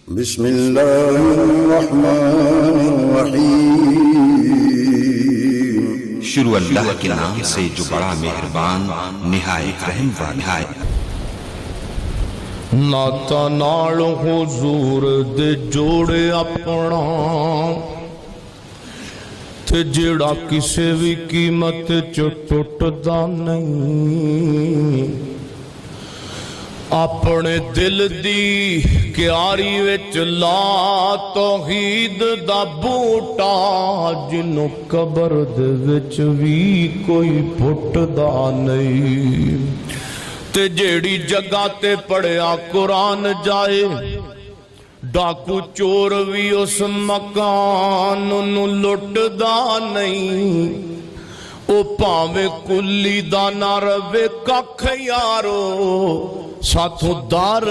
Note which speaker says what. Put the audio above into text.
Speaker 1: بسم اللہ الرحمن الرحیم۔
Speaker 2: شروع اللہ کے نام سے جو بڑا مہربان نہایت رحم والا ہے۔
Speaker 3: ناتا نال حضور دے جوڑے اپنا تے جڑا کسے بھی قیمت چ ٹوٹدا نہیں، اپنے دل دی کیاری وچ لا توحید دا بوٹا، جنوں قبر دے وچ وی کوئی پھٹدا نہیں۔ تے جیڑی جگہ تے پڑھیا قرآن جائے، ڈاکو چور بھی اس مکان نو لٹدا نہیں۔ او پاویں کلی دا نہ روے ککھ یارو، ساتھوں دار